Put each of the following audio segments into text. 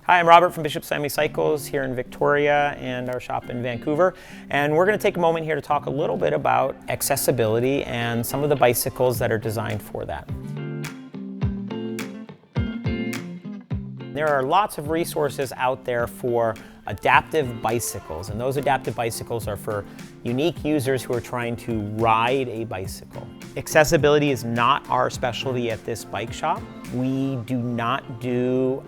Hi, I'm Robert from Bishop Stanley Cycles here in Victoria and our shop in Vancouver. And we're going to take a moment here to talk a little bit about accessibility and some of the bicycles that are designed for that. There are lots of resources out there for adaptive bicycles, and those adaptive bicycles are for unique users who are trying to ride a bicycle. Accessibility is not our specialty at this bike shop. We do not do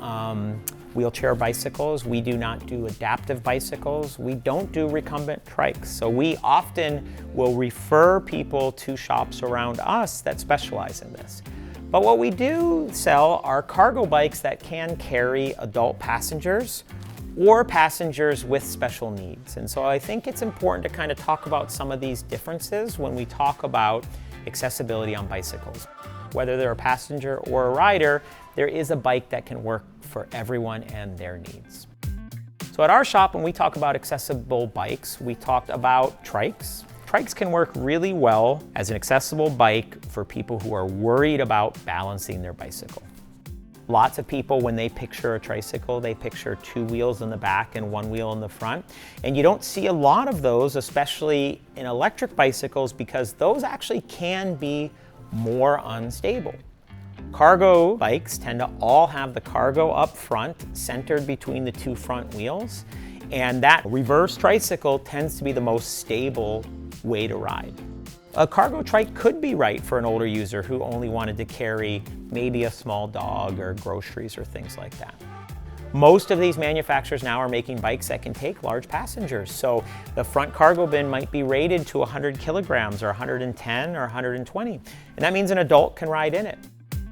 wheelchair bicycles. We do not do adaptive bicycles. We don't do recumbent trikes. So we often will refer people to shops around us that specialize in this. But what we do sell are cargo bikes that can carry adult passengers or passengers with special needs. And so I think it's important to kind of talk about some of these differences when we talk about accessibility on bicycles. Whether they're a passenger or a rider, there is a bike that can work for everyone and their needs. So at our shop, when we talk about accessible bikes, we talked about trikes. Trikes can work really well as an accessible bike for people who are worried about balancing their bicycle. Lots of people, when they picture a tricycle, they picture two wheels in the back and one wheel in the front. And you don't see a lot of those, especially in electric bicycles, because those actually can be more unstable. Cargo bikes tend to all have the cargo up front, centered between the two front wheels, and that reverse tricycle tends to be the most stable way to ride. A cargo trike could be right for an older user who only wanted to carry maybe a small dog or groceries or things like that. Most of these manufacturers now are making bikes that can take large passengers. So the front cargo bin might be rated to 100 kilograms or 110 or 120. And that means an adult can ride in it.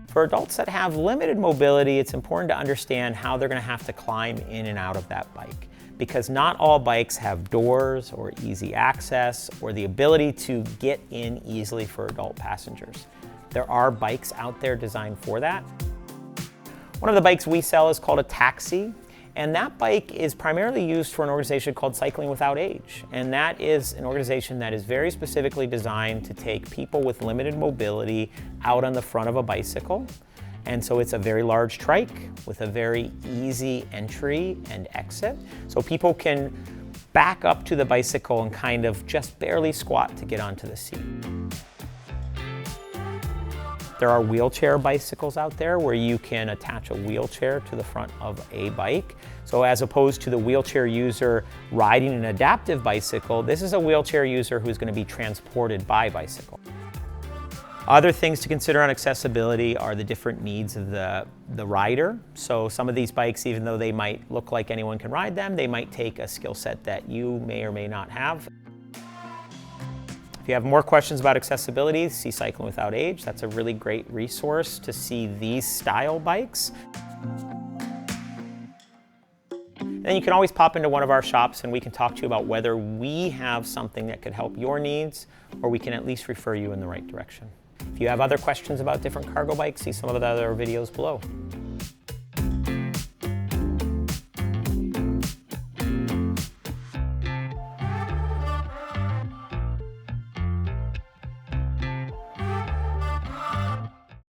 For adults that have limited mobility, it's important to understand how they're going to have to climb in and out of that bike, because not all bikes have doors or easy access or the ability to get in easily for adult passengers. There are bikes out there designed for that. One of the bikes we sell is called a taxi, and that bike is primarily used for an organization called Cycling Without Age. And that is an organization that is very specifically designed to take people with limited mobility out on the front of a bicycle. And so it's a very large trike with a very easy entry and exit. So people can back up to the bicycle and kind of just barely squat to get onto the seat. There are wheelchair bicycles out there where you can attach a wheelchair to the front of a bike. So as opposed to the wheelchair user riding an adaptive bicycle, this is a wheelchair user who's going to be transported by bicycle. Other things to consider on accessibility are the different needs of the rider. So some of these bikes, even though they might look like anyone can ride them, they might take a skill set that you may or may not have. If you have more questions about accessibility, see Cycling Without Age. That's a really great resource to see these style bikes. Then you can always pop into one of our shops and we can talk to you about whether we have something that could help your needs, or we can at least refer you in the right direction. If you have other questions about different cargo bikes, see some of the other videos below.